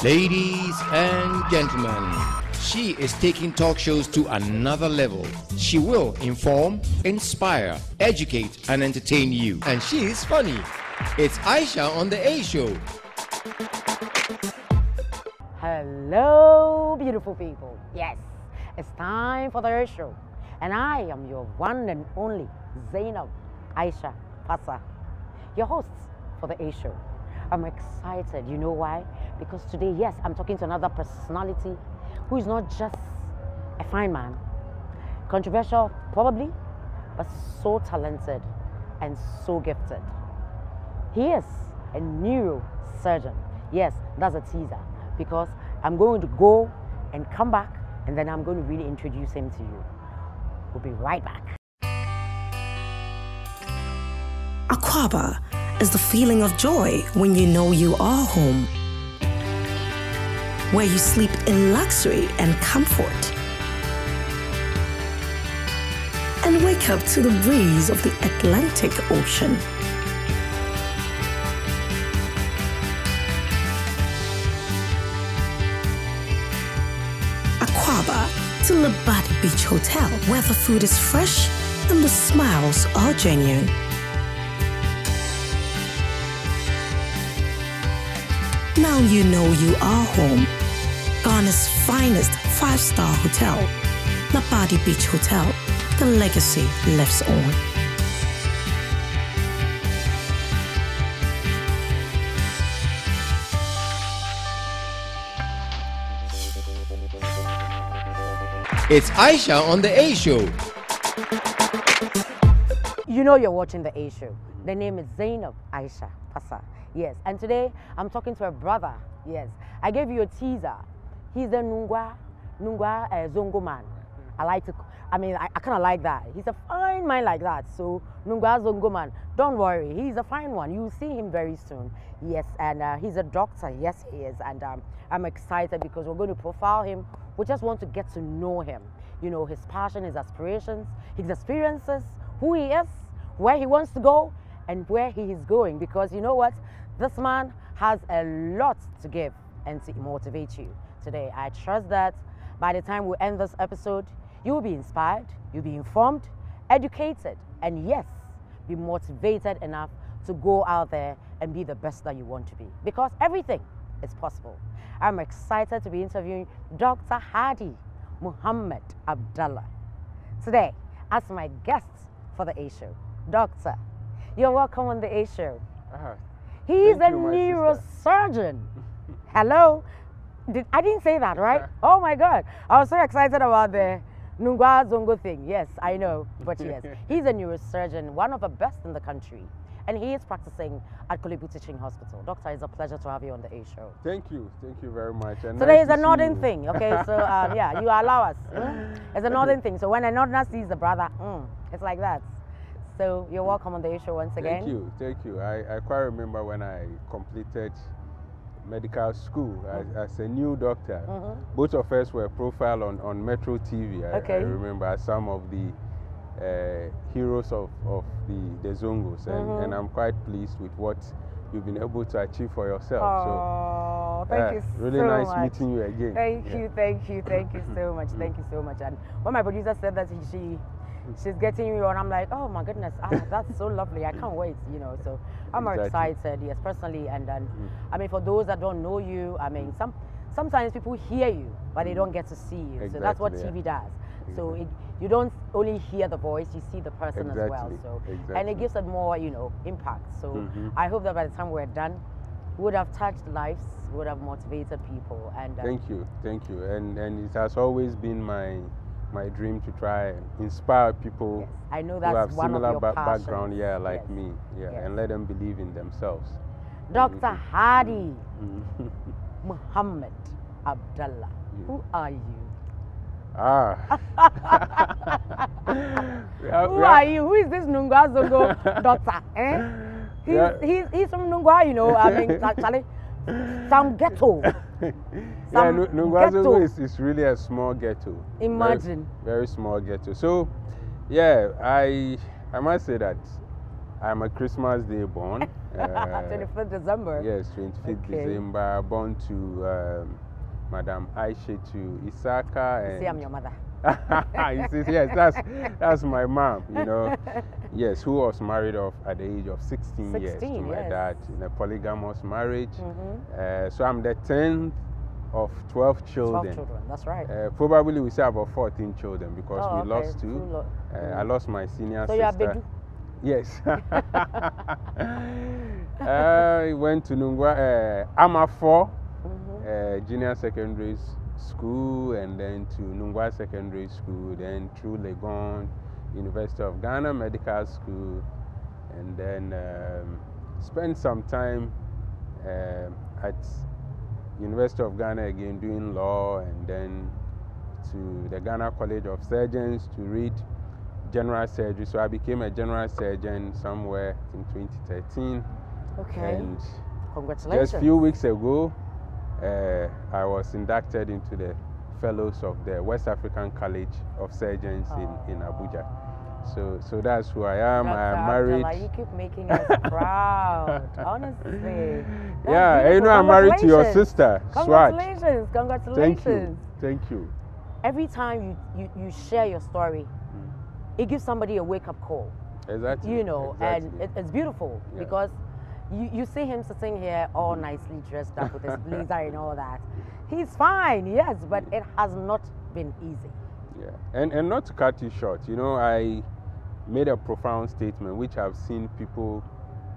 Ladies and gentlemen, she is taking talk shows to another level. She will inform, inspire, educate, and entertain you. And she is funny. It's Aisha on the A Show. Hello, beautiful people. Yes, it's time for the A Show. And I am your one and only Zainab Aisha Pasa, your host for the A Show. I'm excited. You know why? Because today, yes, I'm talking to another personality who is not just a fine man, controversial probably, but so talented and so gifted. He is a neurosurgeon. Yes, that's a teaser because I'm going to go and come back and then I'm going to really introduce him to you. We'll be right back. Aquaba is the feeling of joy when you know you are home, where you sleep in luxury and comfort, and wake up to the breeze of the Atlantic Ocean. Aquaba to Labadi Beach Hotel, where the food is fresh and the smiles are genuine. Now you know you are home. Ghana's finest 5-star hotel, Labadi Beach Hotel. The legacy lives on. It's Aisha on the A Show. You know you're watching the A Show. The name is Zainab Aisha Pasa. Yes, and today I'm talking to a brother. Yes, I gave you a teaser. He's the Nungwa Zongo man. I kind of like that. He's a fine man like that. So Nungwa Zongo man, don't worry. He's a fine one. You'll see him very soon. Yes, and he's a doctor. Yes, he is. And I'm excited because we're going to profile him. We just want to get to know him. You know, his passion, his aspirations, his experiences, who he is, where he wants to go, and where he is going. Because you know what? This man has a lot to give and to motivate you today. I trust that by the time we end this episode, you will be inspired, you'll be informed, educated, and yes, be motivated enough to go out there and be the best that you want to be. Because everything is possible. I'm excited to be interviewing Dr. Mohammed Abdallah today as my guest for the A Show. Doctor, you're welcome on the A Show. He's a neurosurgeon. Hello. I didn't say that, right? Oh my God. I was so excited about the Nungwa Zongo thing. Yes, I know. But yes, he's a neurosurgeon, one of the best in the country. And he is practicing at Kolebu Teaching Hospital. Doctor, it's a pleasure to have you on the A Show. Thank you very much. And so there is a northern thing, okay? So yeah, you allow us. It's a northern thing. So when a northerner sees the brother, it's like that. So you're welcome on the A Show once again. Thank you. I quite remember when I completed medical school as a new doctor. Both of us were profiled on Metro TV. I remember as some of the heroes of the Zongos, and I'm quite pleased with what you've been able to achieve for yourself. Oh, thank you so much. Really nice meeting you again. Thank you so much. Thank you so much. And when my producer said that she's getting you on, I'm like, oh my goodness, that's so lovely. I can't wait, you know. So I'm excited, yes, personally. And then, I mean, for those that don't know you, I mean, sometimes people hear you, but they don't get to see you. So that's what TV does. So you don't only hear the voice, you see the person as well. So and it gives it more, you know, impact. So I hope that by the time we're done, we would have touched lives, we would have motivated people. And thank you. And it has always been my dream to try and inspire people. Yes. I know that's who have one similar of your passions. background, like me, and let them believe in themselves. Dr. Mohammed Abdallah, who are you? Who are you? Who is this Nungwa Zongo doctor? He's from Nungwa, you know. I mean, actually, some ghetto. Nungwa Zongo is really a small ghetto. Imagine. Very small ghetto. So, yeah, I must say that I'm a Christmas Day born. 25th December? Yes, 25th December. Born to Madam Aisha to Isaka. And see, I'm your mother. You see, yes, that's my mom, you know. Yes, who was married off at the age of 16 years to my dad in a polygamous marriage. So I'm the 10th of 12 children. 12 children, that's right. Probably we say about 14 children because we lost two. I lost my senior sister. So you are Bedu? Yes. I went to Nungwa, Amafo Junior Secondary School, and then to Nungwa Secondary School, then through Legon, University of Ghana Medical School, and then spent some time at University of Ghana again doing law, and then to the Ghana College of Surgeons to read general surgery. So I became a general surgeon somewhere in 2013. Okay. And congratulations. Just a few weeks ago, I was inducted into the fellows of the West African College of Surgeons in Abuja. So that's who I am. Dr. I am married. Abdallah, you keep making us proud, honestly. Yeah, you know, I'm married to your sister, Congratulations, congratulations. Thank you. Every time you share your story, it gives somebody a wake-up call. Exactly. You know, exactly. and it's beautiful because you see him sitting here all nicely dressed up with his blazer and all that. He's fine, yes, but it has not been easy. Yeah, and not to cut you short, you know, I made a profound statement which I've seen people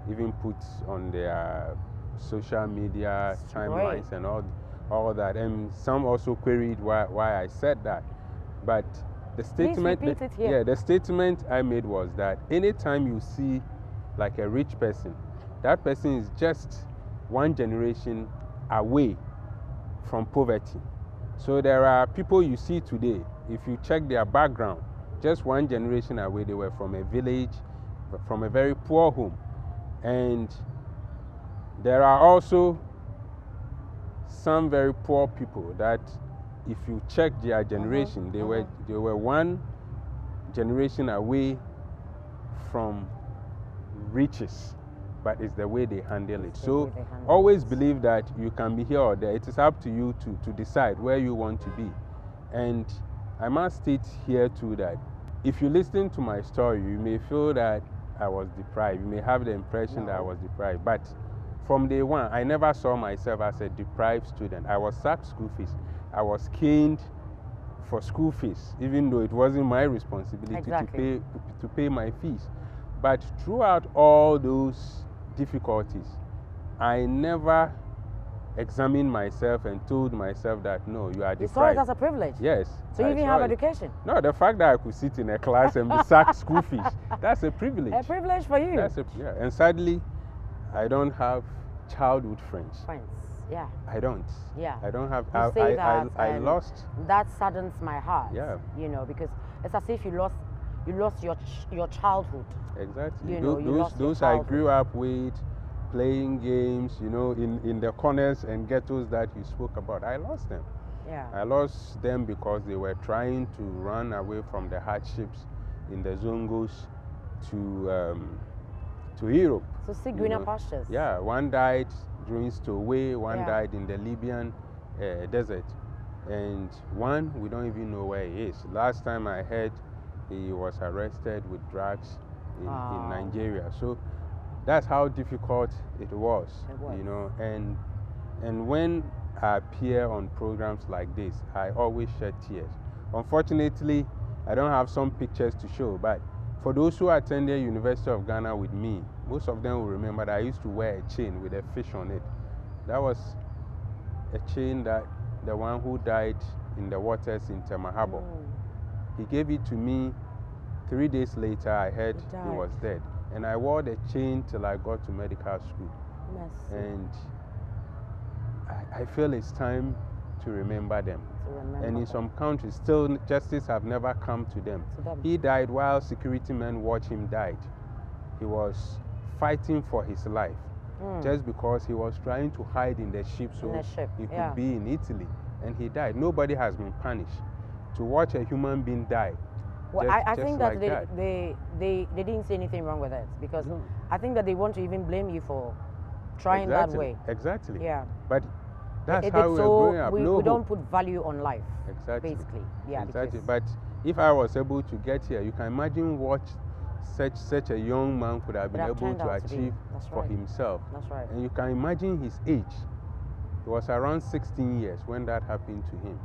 even put on their social media timelines and all that, and some also queried why I said that. But the statement, the statement I made was that anytime you see like a rich person, that person is just one generation away from poverty. So there are people you see today, if you check their background, just one generation away, they were from a village, from a very poor home. And there are also some very poor people that if you check their generation, they were one generation away from riches, but it's the way they handle it. So always believe that you can be here or there. It is up to you to decide where you want to be. And I must state here too that if you listen to my story, you may feel that I was deprived. You may have the impression that I was deprived. But from day one, I never saw myself as a deprived student. I was sacked school fees. I was caned for school fees, even though it wasn't my responsibility to pay my fees. But throughout all those difficulties, I never examined myself and told myself that no, you are deprived. You saw it as a privilege? Yes. So you didn't have education? No, the fact that I could sit in a class and be sacked school fees, that's a privilege. A privilege for you? And sadly, I don't have childhood friends. Yeah. I don't. Yeah. I don't have. I lost. That saddens my heart. Yeah. You know, because it's as if you lost your childhood. Exactly. You know, those I grew up with, playing games, you know, in the corners and ghettos that you spoke about. I lost them. Yeah. I lost them because they were trying to run away from the hardships in the Zongos to Europe. So see greener pastures. Yeah. One died during stowaway. One died in the Libyan desert, and one we don't even know where he is. Last time I heard, he was arrested with drugs in Nigeria. So that's how difficult it was. You know, and when I appear on programs like this, I always shed tears. Unfortunately, I don't have some pictures to show, but for those who attended University of Ghana with me, most of them will remember that I used to wear a chain with a fish on it. That was a chain that the one who died in the waters in Temahabo. He gave it to me. 3 days later, I heard he was dead. And I wore the chain till I got to medical school. Yes. And I feel it's time to remember them. And in some countries, still justice have never come to them. He died while security men watched him die. He was fighting for his life just because he was trying to hide in the ship so he could be in Italy. And he died. Nobody has been punished. To watch a human being die. Well, I think that they didn't see anything wrong with it because I think that they want to even blame you for trying that way. Exactly. Yeah. But that's how we're growing up. We don't put value on life. Exactly. Basically. Yeah. Exactly. But if I was able to get here, you can imagine what such a young man could have been able to achieve for himself. That's right. And you can imagine his age. He was around 16 years when that happened to him.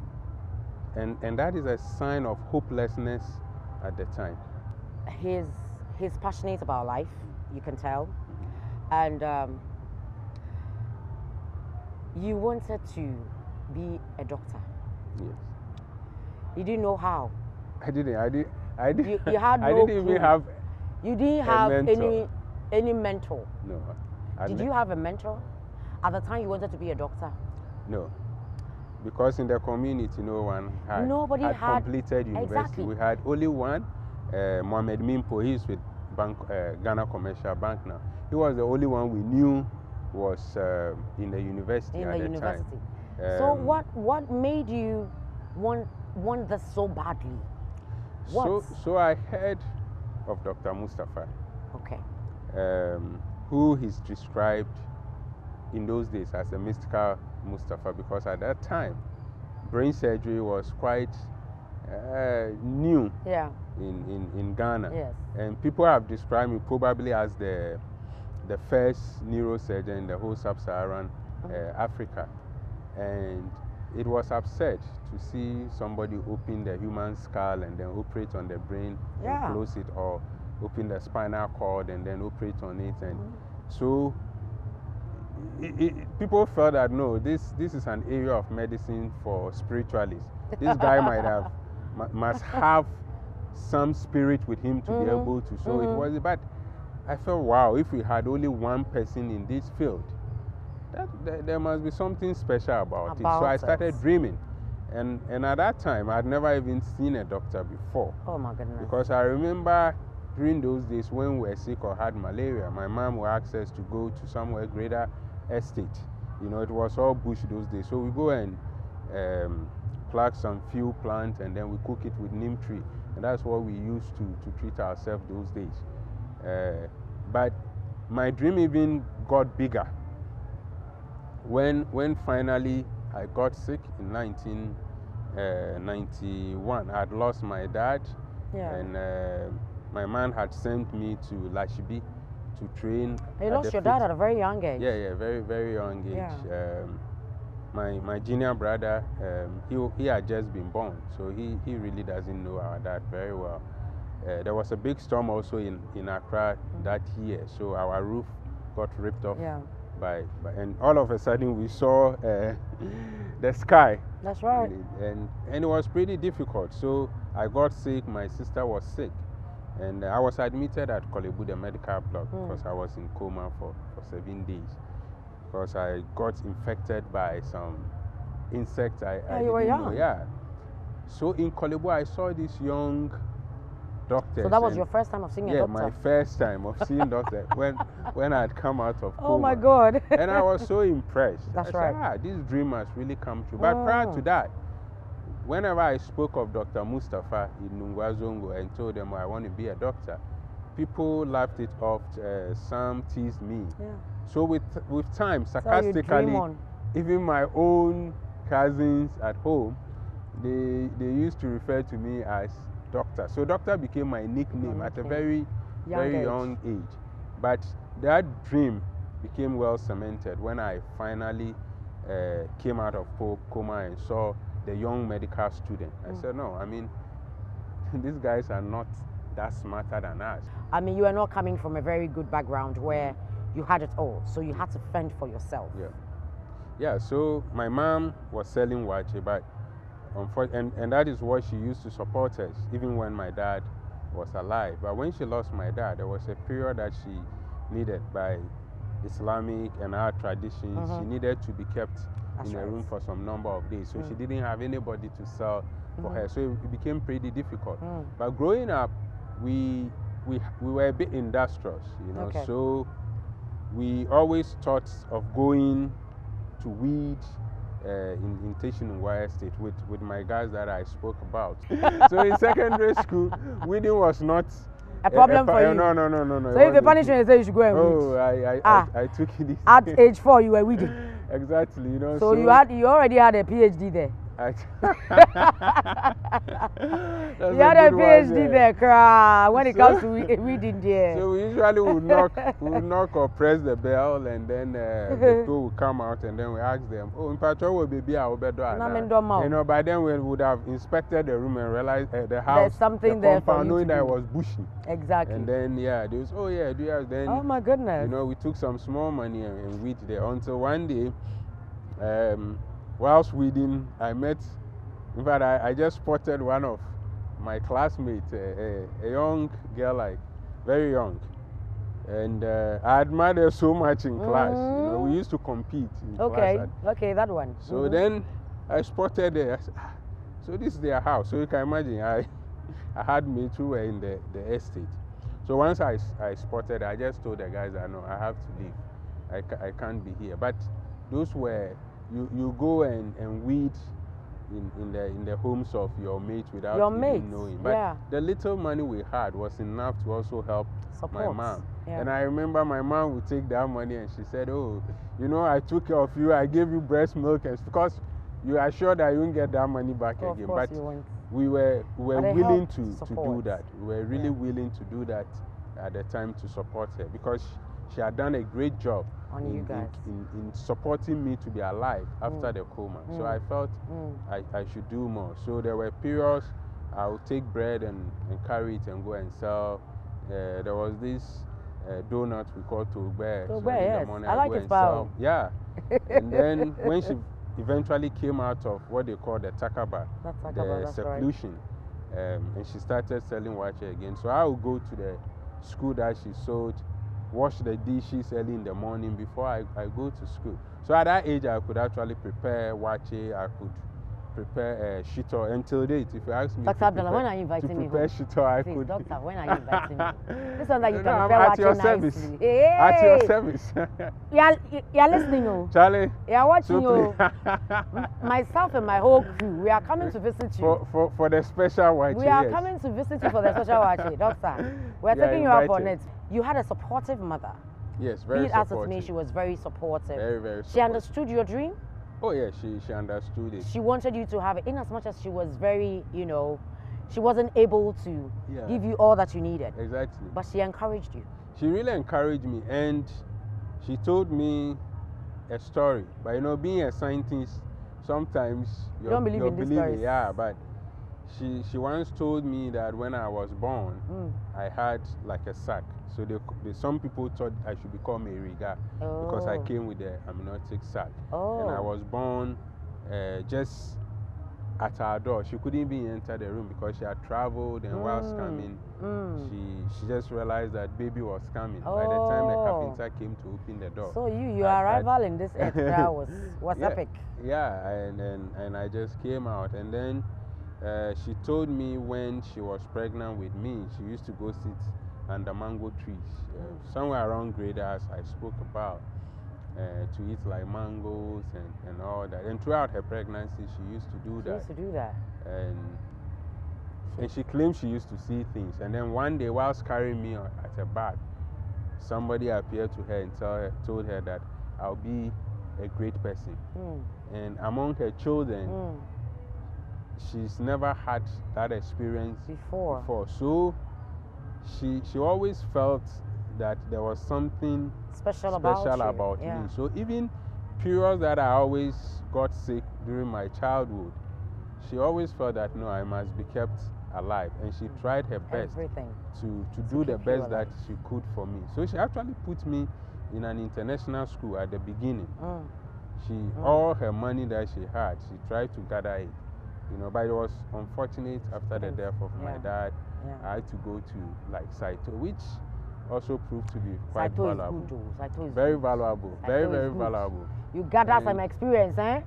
And that is a sign of hopelessness at the time. He's passionate about life, you can tell. And you wanted to be a doctor. Yes. You didn't know how. I didn't. You had no I didn't even have. You didn't have mentor. any mentor. No. Did you have a mentor at the time you wanted to be a doctor? No, because in the community, no one had completed university. Exactly. We had only one, Mohammed Mimpo. He's with Ghana Commercial Bank now. He was the only one we knew was in the university at the time. So what made you want this so badly? So I heard of Dr. Mustafa. Okay. Who is described in those days as a mystical Mustafa, because at that time brain surgery was quite new in Ghana. Yes. And people have described me probably as the first neurosurgeon in the whole sub-Saharan Africa. And it was absurd to see somebody open the human skull and then operate on the brain and close it, or open the spinal cord and then operate on it. And so people felt that no, this is an area of medicine for spiritualists. This guy must have some spirit with him to be able to. So it was, but I felt, wow, if we had only one person in this field, there must be something special about it. So I started dreaming. And at that time, I'd never even seen a doctor before. Oh my goodness. Because I remember during those days when we were sick or had malaria, my mom would ask us to go to somewhere greater estate. You know, it was all bush those days. So we go and pluck some few plants and then we cook it with neem tree. And that's what we used to treat ourselves those days. But my dream even got bigger when finally I got sick in 1991. I had lost my dad, and my man had sent me to Lashibi to train. You lost your dad at a very young age. Yeah, very, very young age. Yeah. My junior brother, he had just been born, so he really doesn't know our dad very well. There was a big storm also in Accra that year, so our roof got ripped off. And all of a sudden we saw the sky. That's right. And it was pretty difficult. So I got sick, my sister was sick, and I was admitted at Kolebu, the medical block, because I was in coma for 7 days. Because I got infected by some insect I you were young. know. Yeah. So in Kolebu I saw this young doctor. So that was your first time of seeing a doctor? Yeah, my first time of seeing doctor when I had come out of coma. Oh my God. And I was so impressed. That's I said, this dream has really come true. But prior to that, whenever I spoke of Dr. Mustafa in Nungwazongo and told them I want to be a doctor, people laughed it off, some teased me. Yeah. So with time, sarcastically, even my own cousins at home, they used to refer to me as doctor. So doctor became my nickname at a very young age. But that dream became well cemented when I finally came out of coma and saw the young medical student. I said, no, I mean, these guys are not that smarter than us. I mean, you are not coming from a very good background where you had it all, so you had to fend for yourself. Yeah, so my mom was selling wache, but and that is what she used to support us, even when my dad was alive. But when she lost my dad, there was a period that she needed, by Islamic and our traditions, she needed to be kept in a room for some number of days. So she didn't have anybody to sell for her. So it became pretty difficult. But growing up, we were a bit industrious, you know. So we always thought of going to weed in Wire State with my guys that I spoke about. So in secondary school, weeding was not a problem for you? No. So if the punishment say you should go and read. I took it. At age 4, you were reading. Exactly, you know. So you already had a PhD there. You had a PhD there, when it comes to reading there. So we usually would knock or press the bell, and then the people would come out, and then we ask them, "Oh, in Patrol will be our bed." You know, by then we would have inspected the room and realized the house, there's something the there compound, for you knowing to that it do. was bushy. Exactly. And then they was, "Oh yeah, do you have?" Then oh my goodness. You know, we took some small money and weed there until one day. Whilst weeding, I met, in fact, I just spotted one of my classmates, a young girl, like very young, and I admired her so much in class. You know, we used to compete in class. Okay, that one. So then I spotted her. I said, so this is their house. So you can imagine, I had mates who were in the estate. So once I spotted her, I just told the guys, I know I have to leave. I can't be here. But those were you go and weed in the homes of your mates without even knowing. But the little money we had was enough to also help my mom. Yeah. And I remember my mom would take that money and she said, "Oh, you know, I took care of you. I gave you breast milk," and because you are sure that you won't get that money back again. But we were willing to do that. We were really willing to do that at the time to support her, because she had done a great job in supporting me to be alive after the coma. So I felt I should do more. So there were periods I would take bread and carry it and go and sell. There was this donut we called Togbe. So in the morning I like it. Yeah. And then when she eventually came out of what they call the takaba, the seclusion, and she started selling wache again. So I would go to the school that she sold, wash the dishes early in the morning before I go to school. So at that age, I could actually prepare wache, I could prepare shito. Until date, if you ask me Dr. Abdallah, when are you inviting me prepare shito, I could. Doctor, when are you inviting me? This one that you can prepare at your service. Hey! At your service. You're listening, oh. Charlie. You're watching, oh. Myself and my whole crew, we are coming to visit you. For the special wache. We are coming to visit you for the special wache, Doctor. We're taking you up on it. You had a supportive mother. Yes, very supportive. As of me, she was very supportive. Very, very supportive. She understood your dream? Oh yeah, she understood it. She wanted you to have it, in as much as she was very, you know, she wasn't able to give you all that you needed. Exactly. But she encouraged you. She really encouraged me, and she told me a story. But you know, being a scientist, sometimes you don't believe in this story. Yeah, but she once told me that when I was born, I had like a sack. So some people thought I should become a riga because I came with the amniotic sac. And I was born just at her door. She couldn't even enter the room because she had traveled, and whilst coming, she just realized that baby was coming. By the time the carpenter came to open the door. So your arrival in this era was epic. Yeah, and I just came out, and then she told me when she was pregnant with me, she used to go sit under mango trees, somewhere around Graders, I spoke about, to eat like mangoes and all that. And throughout her pregnancy, she used to do that. And she claimed she used to see things. And then one day, whilst carrying me at her back, somebody appeared to her and told her that I'll be a great person. And among her children, she's never had that experience before. So she always felt that there was something special about me. So even periods that I always got sick during my childhood, she always felt that no, I must be kept alive, and she tried her best to do the best that she could for me. So she actually put me in an international school at the beginning. All her money that she had, she tried to gather it, you know, but it was unfortunate after the death of my dad. I had to go to like Saito, which also proved to be quite valuable. Very valuable. Very, very valuable. You gather some experience, eh?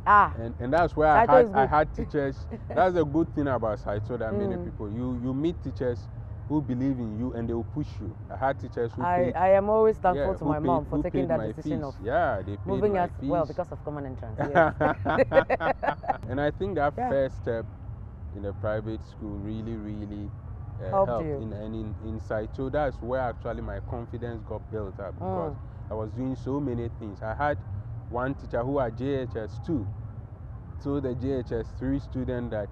And that's where I had teachers. That's a good thing about Saito, that many people, you meet teachers who believe in you and they will push you. I had teachers who I am always thankful to my mom for taking that decision of they moving us because of common entrance. Yes. And I think that first step in the private school really helped you. and insight. So that's where actually my confidence got built up, because I was doing so many things. I had one teacher who had JHS2, told the JHS3 student that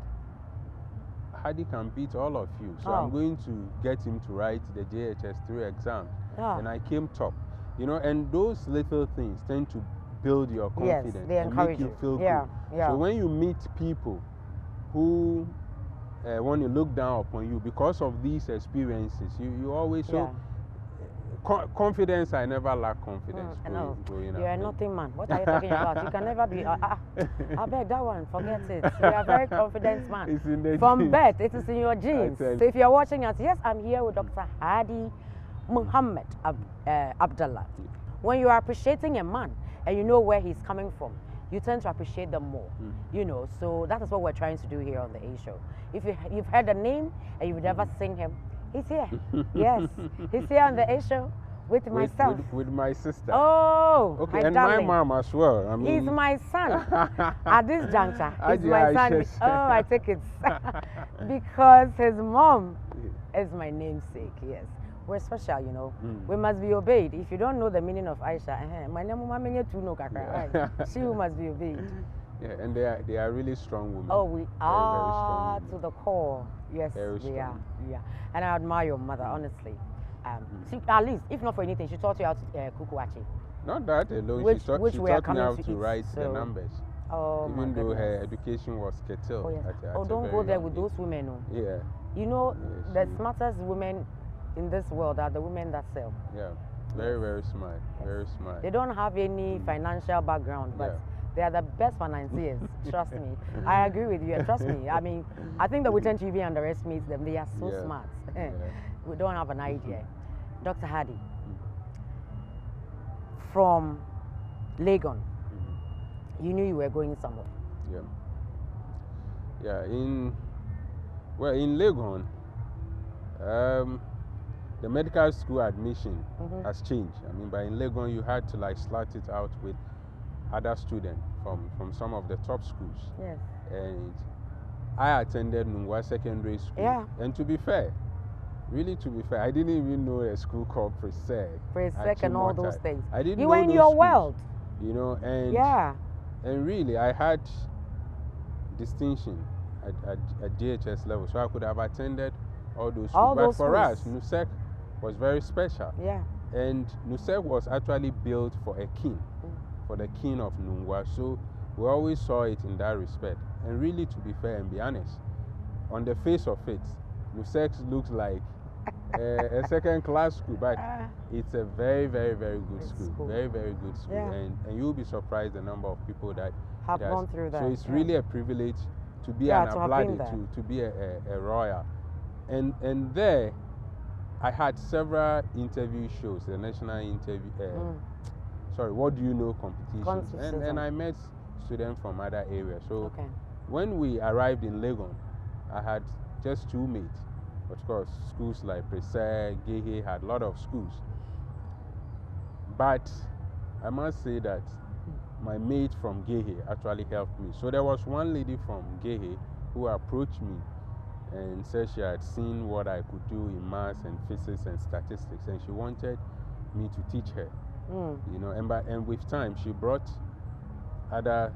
Hadi can beat all of you, so I'm going to get him to write the JHS3 exam. And I came top. You know, and those little things tend to build your confidence, they encourage and make you feel good. Yeah. So when you meet people who want to look down upon you because of these experiences, you always confidence. I never lack confidence. You're a nothing man. What are you talking about? You can never be. I beg that one. Forget it. You are a very confident man. It's in the From genes. birth, it is in your genes. So if you're watching us, yes, I'm here with Dr. Abdallah Mohammed Abdallah. When you are appreciating a man and you know where he's coming from, you tend to appreciate them more. You know, so that is what we're trying to do here on the A Show. If you've heard the name and you've never seen him, he's here. Yes, he's here on the A Show with myself. With my sister. Oh, okay, my and darling. my mom as well. I mean, he's my son. At this juncture, he's my son. Oh, I take it. Because his mom is my namesake, yes. We're special, you know. We must be obeyed. If you don't know the meaning of Aisha, my name is she must be obeyed. Yeah, and they are really strong women. Oh, we are very to the core. Yes, very we strong. are. Yeah, and I admire your mother, honestly. She, at least, if not for anything, she taught you how to cook wachi. Not that alone. Which she taught we are me coming how to to eat, write the so- numbers. Oh, my Even though goodness. her education was curtailed. Oh, yes. at a Don't very go there young with age. those women. No. Yeah, You know, Yes, the smartest women in this world are the women that sell. yeah. Very, very smart. Very smart. They don't have any financial background, but they are the best financiers. Trust me. I agree with you. And trust me. I mean, I think that we tend to even underestimate them. They are so Yeah. smart. Yeah. We don't have an idea. Dr. Hadi, from Legon, you knew you were going somewhere. Yeah. Yeah. In Legon, the medical school admission has changed. I mean, in Legon, you had to like slot it out with other students from some of the top schools. Yes. And I attended Nungwa Secondary School. Yeah. And to be fair, really to be fair, I didn't even know a school called Presec. Presec and all those things. I didn't You know were in those your schools, world. You know, and really I had distinction at JHS level, so I could have attended all those schools. All But those for us, schools. NUSEC was very special. Yeah. And NUSEC was actually built for a king, for the king of Nungwa. So we always saw it in that respect. And really, to be fair and be honest, on the face of it, NUSEC looks like a second-class school, but it's a very, very, very good school. Very, very good school. Yeah. And you'll be surprised the number of people that Have it has. gone through that. So it's yeah. really a privilege to be Yeah, an to have been Abladi, there. to be a royal. And there, I had several interview shows, the national interview, sorry, what do you know competitions. And I met students from other areas. So Okay. when we arrived in Legon, I had just 2 mates. Of course, schools like Presec, Gehe had a lot of schools. But I must say that my mate from Gehe actually helped me. So there was one lady from Gehe who approached me and said she had seen what I could do in maths and physics and statistics, and she wanted me to teach her. You know, and with time, she brought other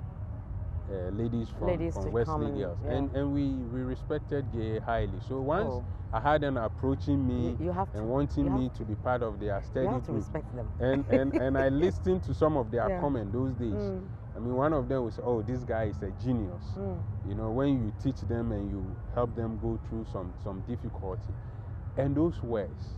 ladies from Wesley Girls, and we respected Gehe highly. So once I had them approaching me and wanting me to be part of their study You have to group, respect them. and I listened to some of their comments those days. I mean, one of them was, "Oh, this guy is a genius." You know, when you teach them and you help them go through some difficulty, and those words,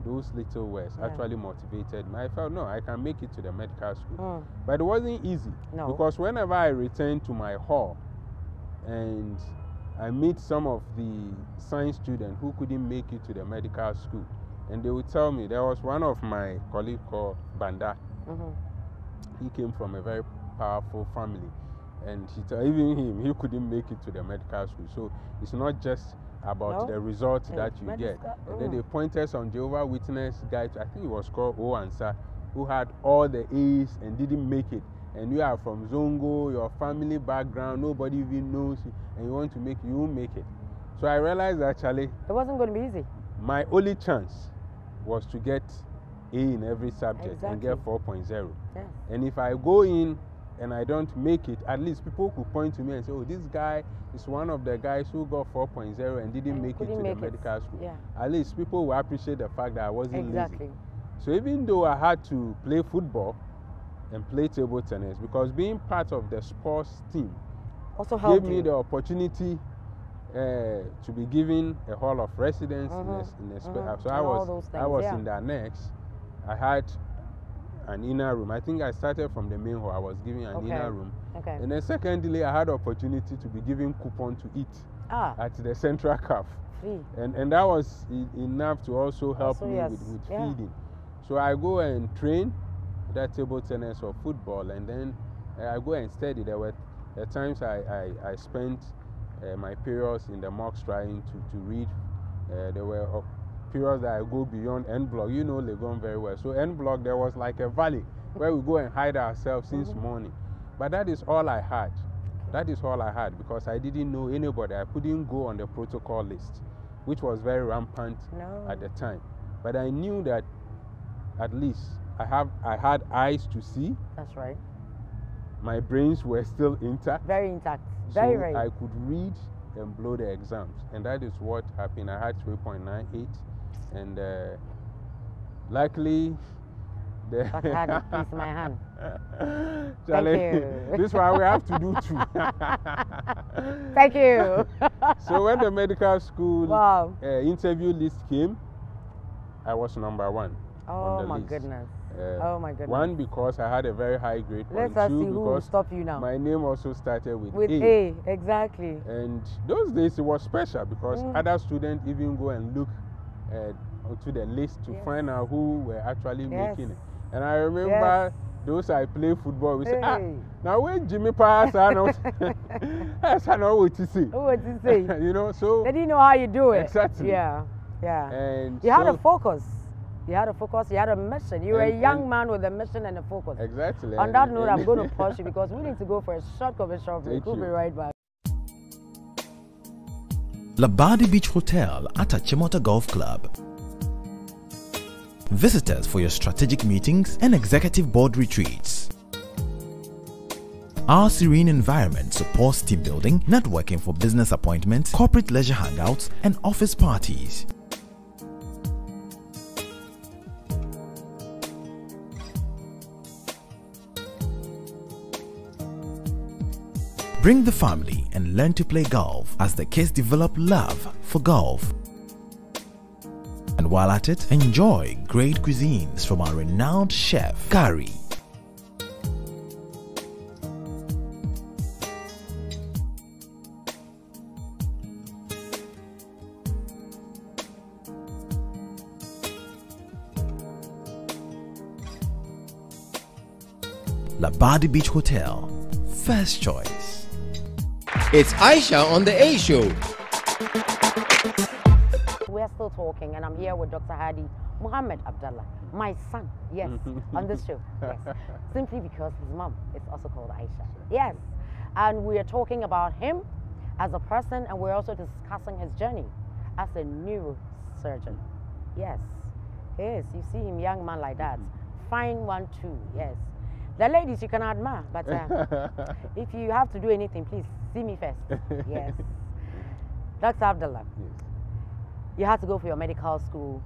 those little words actually motivated me. I felt, no, I can make it to the medical school. But it wasn't easy, because whenever I returned to my hall and I meet some of the science students who couldn't make it to the medical school, and they would tell me, there was one of my colleagues called Banda. He came from a very powerful family, and even him, he couldn't make it to the medical school. So it's not just about the results that you get. And then they pointed some Jehovah's Witness guy, I think it was called Oansa, who had all the A's and didn't make it. And you are from Zongo, your family background, nobody even knows you, and you want to make it, you won't make it. So I realized actually it wasn't going to be easy. My only chance was to get A in every subject and get 4.0. Yes. And if I go in and I don't make it, at least people could point to me and say, oh, this guy is one of the guys who got 4.0 and didn't make it to the medical school. Yeah. At least people will appreciate the fact that I wasn't lazy. So even though I had to play football and play table tennis, because being part of the sports team also gave me the opportunity to be given a hall of residence in a so I was in the annex. I had an inner room. I think I started from the main hall. I was given an inner room. Okay. And then secondly, I had the opportunity to be given coupon to eat at the central cafe. And that was enough to also help me with feeding. So I go and train that table tennis or football, and then I go and study. There were times I spent my periods in the mosque trying to read. There were periods that I go beyond N block. You know Legon very well. So N block, there was like a valley where we go and hide ourselves since morning. But that is all I had. That is all I had, because I didn't know anybody. I couldn't go on the protocol list, which was very rampant at the time. But I knew that at least I had eyes to see. That's right. My brains were still intact. Very intact. So I could read and blow the exams. And that is what happened. I had 3.98. And luckily, Dr. Hadi, please, my hand. Charlie, thank you. This one we have to do too. Thank you. So when the medical school interview list came, I was number 1. Oh my goodness. Oh my goodness. 1, because I had a very high grade. Let's see who will stop you now. My name also started with A. Exactly. And those days it was special, because other students even go and look to the list to find out who were actually making it. And I remember those I play football, we say, now when Jimmy Pass, I know what to say. What to say. You know, so they didn't know how you do it. Exactly. Yeah. And you had a focus. You had a focus, you had a mission. You were a young man with a mission and a focus. Exactly. On that note, I'm going to pause you, because we need to go for a short commercial break. We'll be right back. Labadi Beach Hotel at Achimota Golf Club. Visitors for your strategic meetings and executive board retreats. Our serene environment supports team building, networking for business appointments, corporate leisure hangouts, and office parties. Bring the family and learn to play golf as the kids develop love for golf. And while at it, enjoy great cuisines from our renowned chef, Gary. Labadi Beach Hotel, first choice. It's Aisha on the A Show. We are still talking, and I'm here with Dr. Mohammed Abdallah, my son, yes, on this show, yes. Simply because his mom is also called Aisha, yes. And we are talking about him as a person, and we're also discussing his journey as a neurosurgeon. Yes, he is. You see him, young man like that. Fine one too, yes. The ladies you can admire, but if you have to do anything, please see me first. Yes. Dr. Abdallah, you had to go for your medical school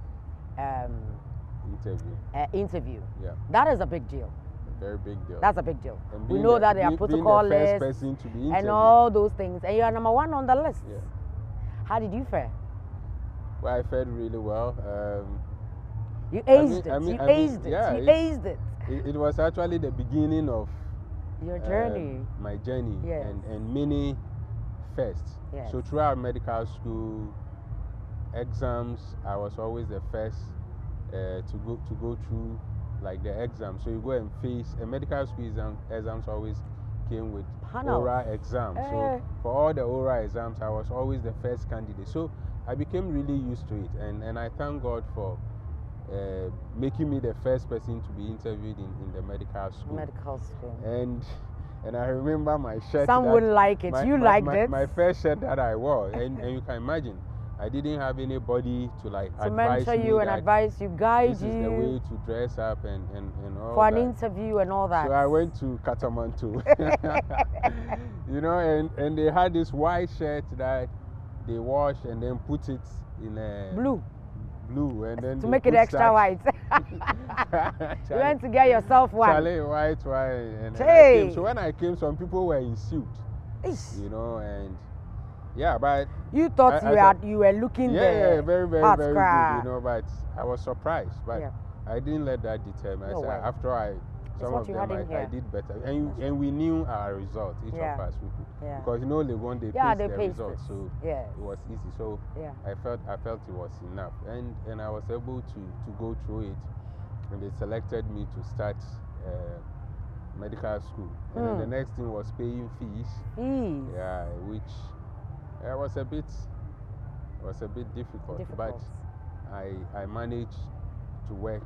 interview. Yeah. That is a big deal. A very big deal. That's a big deal. We know that there are protocol lists and all those things, and you are number 1 on the list. Yeah. How did you fare? Well, I fared really well. You aced it. You aced it. It was actually the beginning of your journey. My journey, yes. and many firsts. Yes. So throughout medical school exams, I was always the first to go through like the exam. So you go and face a medical school exams always came with oral exams. So for all the oral exams, I was always the first candidate. So I became really used to it, and I thank God for making me the first person to be interviewed in the medical school. Medical school. And And I remember my shirt. Some wouldn't like it. You liked it. My first shirt that I wore, and you can imagine, I didn't have anybody to like advise mentor you and advise you, guide this you. This is the way to dress up and all for that. an interview and all that. So I went to Katamanto, you know, and they had this white shirt that they wash and then put it in a blue, and then to make it extra white. You went to get yourself one. Charlie, white, and hey. I came. So when I came, some people were in suit, you know, and yeah, but you thought you were looking very very good, you know, but I was surprised, but I didn't let that deter me. I said, after some of them I did better, and we knew our results, each of us, because you know they paste their results, so it was easy. So I felt it was enough, and I was able to go through it, and they selected me to start medical school, and then the next thing was paying fees, which was a bit difficult, but I managed to work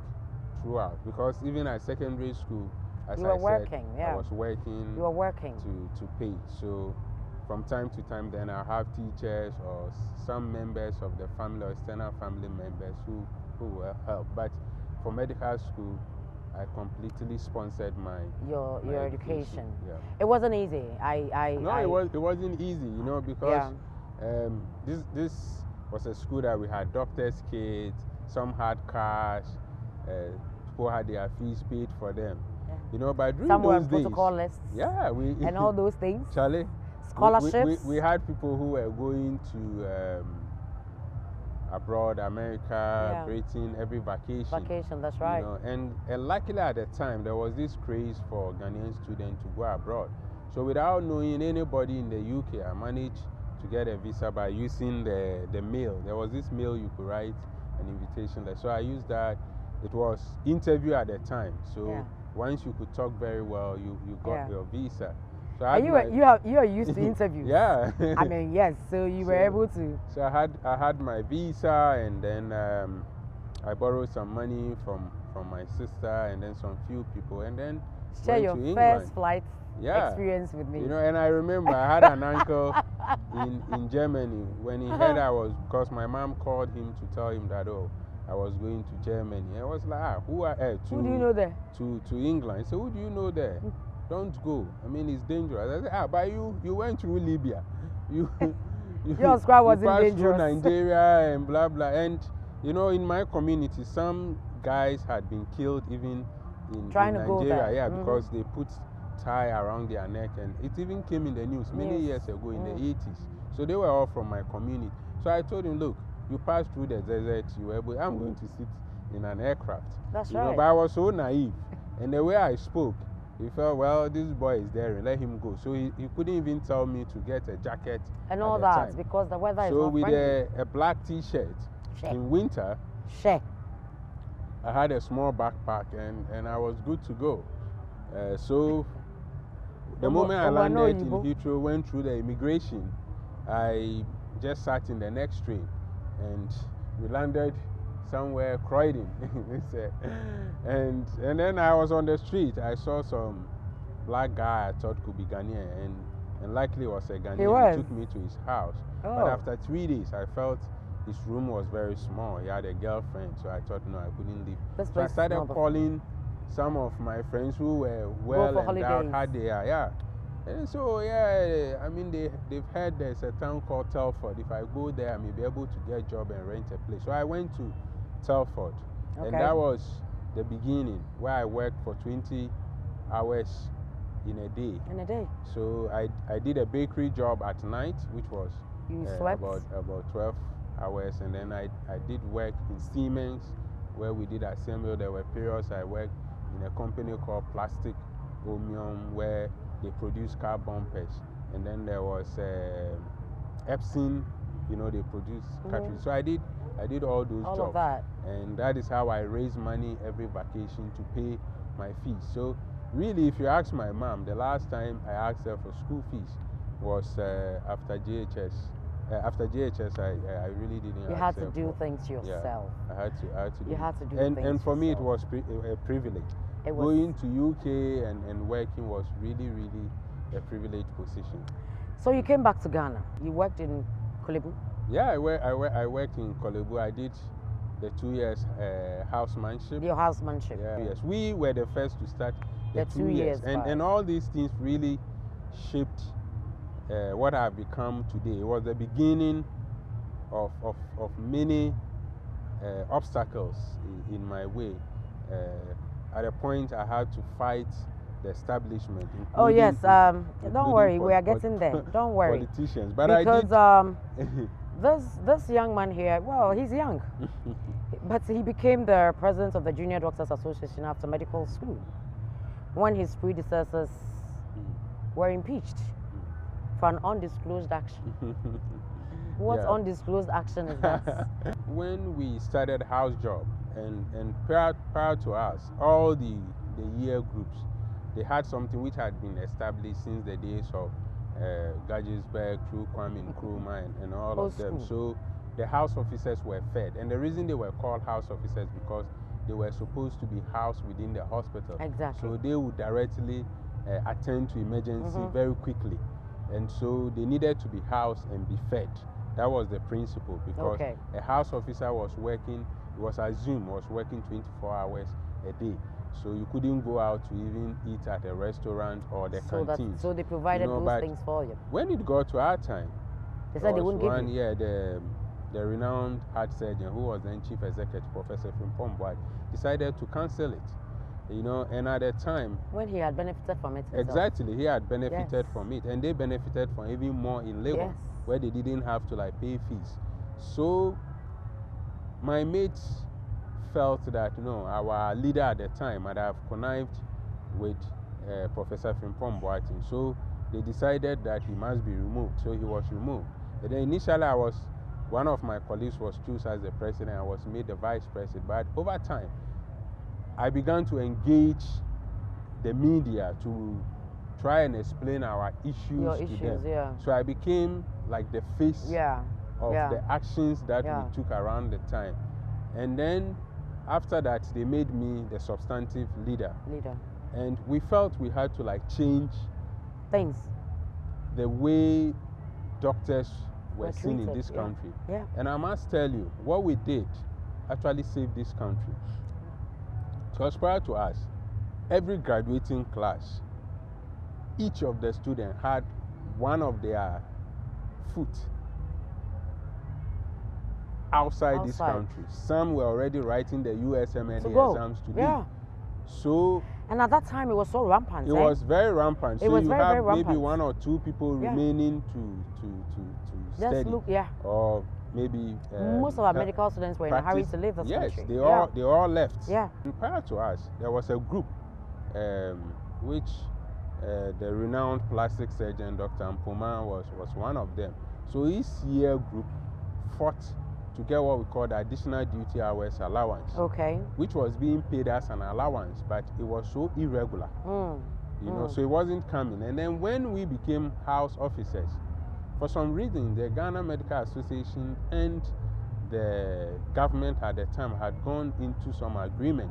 throughout, because even at secondary school, as I said, I was working. You were working to pay. So from time to time, then I have teachers or some members of the family or external family members who will help. But for medical school, I completely sponsored your education. Yeah. It wasn't easy. It wasn't easy, you know, because this was a school that we had doctors' kids, some had cars, people had their fees paid for them, you know. But during some those were days, protocol lists, and all those things. Charlie, scholarships. We had people who were going to abroad, America, Britain, every vacation. That's right. You know, and luckily at the time there was this craze for Ghanaian students to go abroad. So without knowing anybody in the UK, I managed to get a visa by using the mail. There was this mail you could write an invitation letter. So I used that. It was interview at the time. So once you could talk very well, you got your visa. So you are used to interviews. Yeah. I mean, yes. So you were able to. So I had my visa, and then I borrowed some money from my sister, and then some few people, and then share went your to first flight experience with me. You know, and I remember I had an uncle in Germany. When he heard because my mom called him to tell him that I was going to Germany. I was like, who do you know there? To England. So who do you know there? Don't go. I mean, it's dangerous. I said, but you went through Libya. Your squad wasn't passed dangerous. through Nigeria and blah blah. And you know, in my community, some guys had been killed even in Nigeria. Go there. Yeah, because they put tie around their neck, and it even came in the news many years ago in the 80s. So they were all from my community. So I told him, look, you passed through the desert, I'm going to sit in an aircraft. That's right. But I was so naive, and the way I spoke, he felt, well, this boy is daring, let him go. So he couldn't even tell me to get a jacket and all that time. Because the weather is not friendly. So with a black t-shirt in winter, I had a small backpack, and I was good to go. So the moment I landed in Heathrow, went through the immigration, I just sat in the next train, and we landed somewhere Croydon. and then I was on the street. I saw some black guy I thought could be Ghanaian, and likely was a Ghanaian. He took me to his house. But after 3 days, I felt his room was very small. He had a girlfriend, so I thought, no, I couldn't leave. So I started calling some of my friends who were well endowed, had their and so I mean they've heard there's a town called Telford. If I go there, I may be able to get a job and rent a place. So I went to Telford, and that was the beginning, where I worked for 20 hours in a day. So I did a bakery job at night, which was about 12 hours, and then I did work in Siemens, where we did assembly. There were periods I worked in a company called Plastic Omnium, where they produce car bumpers, and then there was Epson, you know, they produce cartridges. So I did all those jobs, of that. And that is how I raise money every vacation to pay my fees. So really, if you ask my mom, the last time I asked her for school fees was after JHS. After JHS, I really didn't. You had to do things yourself. Yeah, I had to. You had to do things. And for me, it yourself. was a privilege. Going to UK and working was really, really a privileged position. So you came back to Ghana. You worked in Kolebu? Yeah, I worked in Kolebu. I did the 2 years housemanship. Your housemanship. Yeah. Yes, we were the first to start the 2 years. And all these things really shaped what I've become today. It was the beginning of many obstacles in my way. At a point, I had to fight the establishment. Oh yes, don't worry, we are getting there. Don't worry. Politicians, but because I did. this young man here, well, he's young, but he became the president of the Junior Doctors Association after medical school, when his predecessors were impeached for an undisclosed action. What undisclosed action is that? When we started House Job, and prior to us, all the year groups, they had something which had been established since the days of Gagisberg, Crew, Kwame Nkrumah, and all of them. So the house officers were fed. And the reason they were called house officers because they were supposed to be housed within the hospital. Exactly. So they would directly attend to emergency very quickly. And so they needed to be housed and be fed. That was the principle, because a house officer was working, it was assumed, was working 24 hours a day. So you couldn't go out to even eat at a restaurant or the canteen. So they provided those things for you. When it got to our time, they said they wouldn't give you. Yeah, the renowned heart surgeon, who was then chief executive, Professor Frimpong, decided to cancel it. You know, and at the time, when he had benefited from it himself. Exactly, he had benefited from it, and they benefited from even more in labor, where they didn't have to pay fees. So my mates felt that our leader at the time had have connived with Professor Frimpong Boateng, so they decided that he must be removed. So he was removed. And then initially, one of my colleagues was chosen as the president. I was made the vice president. But over time, I began to engage the media to try and explain our issues to them. Yeah. So I became like the face of the actions that we took around the time. And then after that, they made me the substantive leader. And we felt we had to change things, the way doctors were seen in this country. And I must tell you, what we did actually saved this country. Because prior to us, every graduating class, each of the students had one of their foot outside this country. Some were already writing the USMNE exams today. So, and at that time it was so rampant. It was very rampant. So you have maybe 1 or 2 people remaining to study. Or maybe most of our medical students were in a hurry to leave the country. Yes, they all left. And prior to us, there was a group which the renowned plastic surgeon Dr. Mpoma was one of them. So his year group fought to get what we call the additional duty hours allowance, which was being paid as an allowance, but it was so irregular, so it wasn't coming. And then when we became house officers, for some reason, the Ghana Medical Association and the government at the time had gone into some agreement,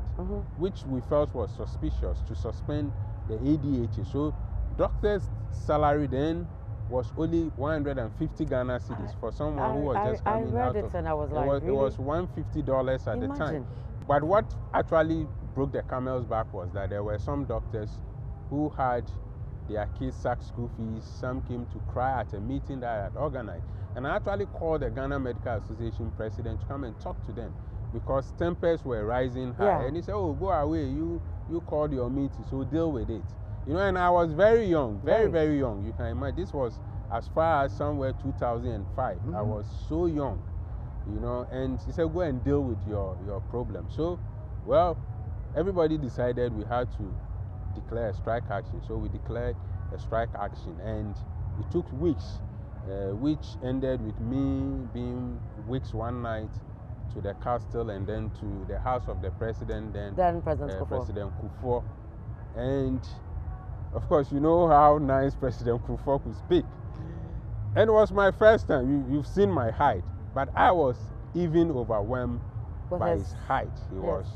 which we felt was suspicious, to suspend the ADHA. So doctors' salary then was only 150 Ghana cedis for someone who was just coming out of. And I was like, it was $150 at the time. But what actually broke the camel's back was that there were some doctors who had their kids sack school fees. Some came to cry at a meeting that I had organized. And I actually called the Ghana Medical Association president to come and talk to them, because tempers were rising high. And he said, oh, go away, you called your meeting, so deal with it. And I was very young, very young. You can imagine, this was as far as somewhere 2005. I was so young, and he said, go and deal with your problem. So, well, everybody decided we had to declare a strike action. So we declared a strike action, and it took weeks, which ended with me being weeks one night to the castle and then to the house of the president, then President Kufuor. And of course, you know how nice President Kufuor could speak. And it was my first time. You've seen my height, but I was even overwhelmed by his height. He was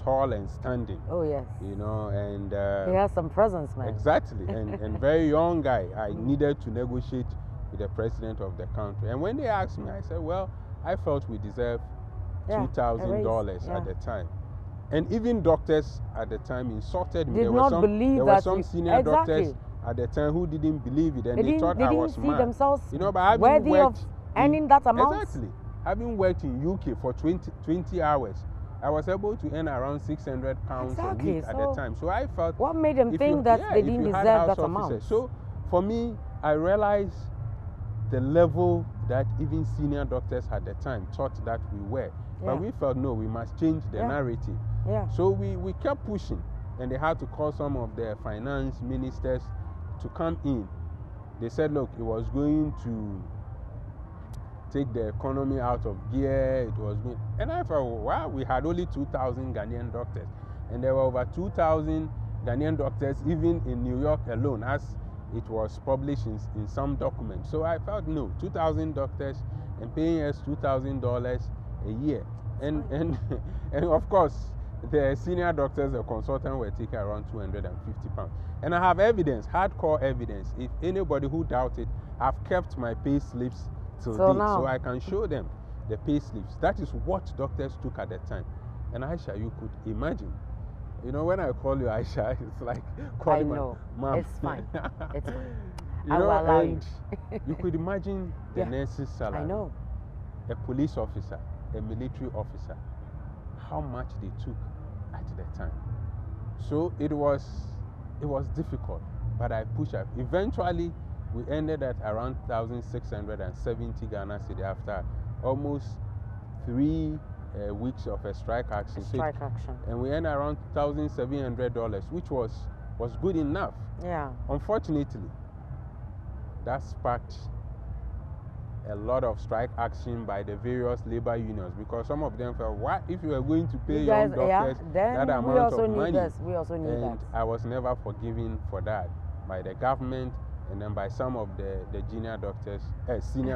tall and standing. Oh yes. You know, and he has some presence, man. Exactly, and very young guy. I needed to negotiate with the president of the country, and when they asked me, I said, well, I felt we deserve $2,000 at the time. And even doctors at the time insulted me. There were some senior doctors at the time who didn't believe it, and they thought I was mad. Themselves, you know, but having worthy worked of earning that amount. Exactly. Having worked in UK for 20 hours, I was able to earn around £600 a week at the time. So I felt, what made them think that they didn't deserve that amount? So for me, I realized the level that even senior doctors at the time thought that we were. But we felt, no, we must change the narrative. So we kept pushing, and they had to call some of the finance ministers to come in. They said, look, it was going to take the economy out of gear. It was going, and I thought, wow, we had only 2,000 Ghanaian doctors, and there were over 2,000 Ghanaian doctors even in New York alone, as it was published in some documents. So I felt, no, 2,000 doctors and paying us $2,000 a year, and of course the senior doctors, the consultant, were taking around £250. And I have evidence, hardcore evidence. If anybody who doubts it, I've kept my pay slips till date, so I can show them the pay slips. That is what doctors took at the time. And Aisha, you could imagine. You know, when I call you Aisha, it's like calling my mom. It's fine. It's fine. You know, and you could imagine the nurse's salary. I know. A police officer, a military officer, how much they took at the time. So it was difficult, but I pushed up. Eventually, we ended at around 1,670 Ghana cedi after almost 3 weeks of a strike action. And we ended around $1,700, which was good enough. Yeah. Unfortunately, that sparked a lot of strike action by the various labor unions, because some of them felt, what if you are going to pay young doctors that amount of money? We also need that. And I was never forgiven for that by the government, and then by some of the senior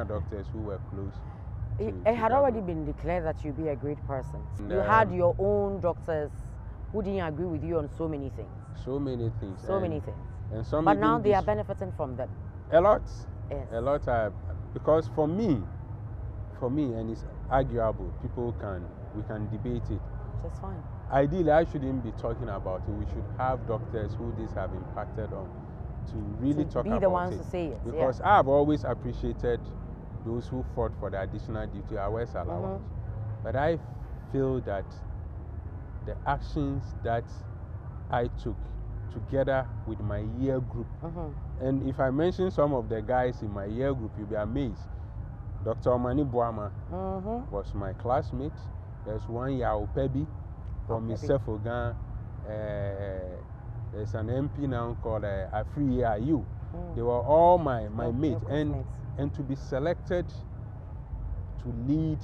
doctors who were close. It had already been declared that you'd be a great person. You had your own doctors who didn't agree with you on so many things. So many things. And some, but now they are benefiting from them. A lot. Yes. A lot. Because for me, and it's arguable, we can debate it. That's fine. Ideally, I shouldn't be talking about it. We should have doctors who this have impacted on to really talk about it. Be the ones to say it. Because I've always appreciated those who fought for the additional duty hours allowance. But I feel that the actions that I took together with my year group, and if I mention some of the guys in my year group, you'll be amazed. Dr. Omani Boama was my classmate. There's one Yao Pebi from Sefogan. There's an MP now called Afri Ayu. They were all my mates, and to be selected to lead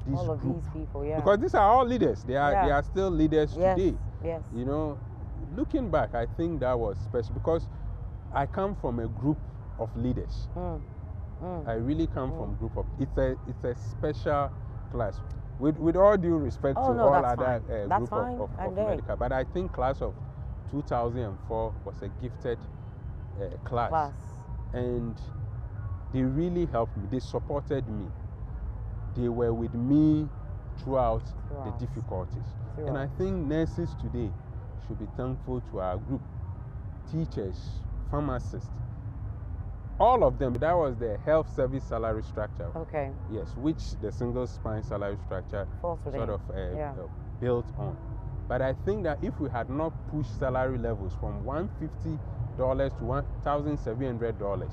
this all of group, these people, because these are all leaders. They are still leaders today. Yes. You know, looking back, I think that was special because I come from a group of leaders. I really come from a group of. It's a special class. With all due respect to all other group of medical, but I think class of 2004 was a gifted class, and they really helped me. They supported me. They were with me throughout the difficulties. And I think nurses today should be thankful to our group. Teachers, pharmacists, all of them. That was the health service salary structure. Okay. Yes, which the single spine salary structure sort of built on. But I think that if we had not pushed salary levels from $150 to $1,700,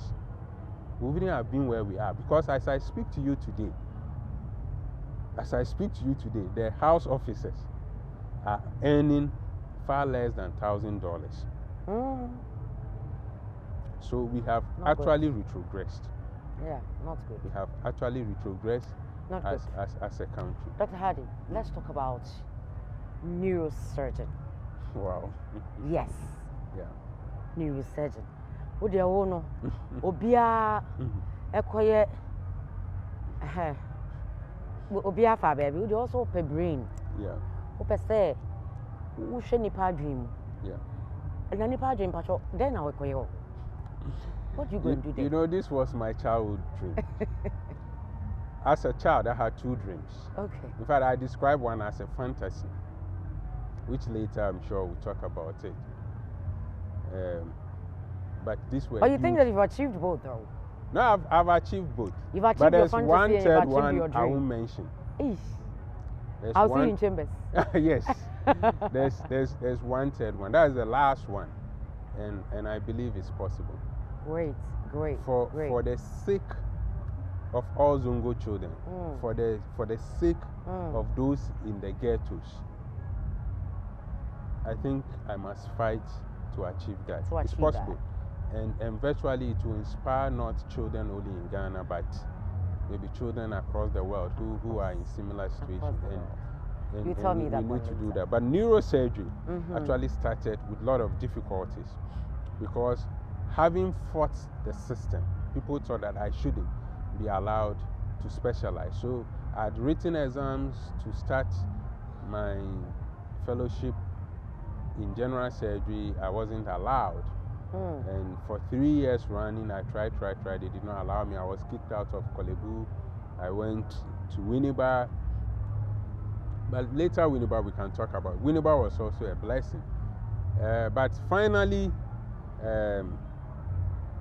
we wouldn't have been where we are. Because as I speak to you today, the house officers are earning far less than $1,000. So we have actually retrogressed. Yeah, not good. We have actually retrogressed as a country. Dr. Hardy, let's talk about neurosurgeon. Wow. Yes. Yeah. Neurosurgeon. What do you want? Obia, Ekoye, Obia fa baby. We also pay brain. Yeah. Ope say, Ushe nipa dream. Yeah. And then nipa dream pacho. Then I will. What you going to do then? You know, this was my childhood dream. As a child, I had 2 dreams. Okay. In fact, I describe one as a fantasy, which later I'm sure we'll talk about it. But this way. But you think that you've achieved both, though? No, I've achieved both. You've achieved but your there's fantasy one and third you've achieved one your dream. I won't mention. Eesh. I'll see you in chambers. Yes. there's one third one. That is the last one, and I believe it's possible. Great. For the sake of all Zongo children, for the sake of those in the ghettos, I think I must fight to achieve that. It's possible. And virtually it will inspire not children only in Ghana, but maybe children across the world who are in similar situations. And you tell me that we need to do that. But neurosurgery actually started with a lot of difficulties, because having fought the system, people thought that I shouldn't be allowed to specialize. So I had written exams to start my fellowship in general surgery. I wasn't allowed. And for 3 years running, I tried. They did not allow me. I was kicked out of Kolebu. I went to Winneba. But later Winneba we can talk about. Winneba was also a blessing. But finally, there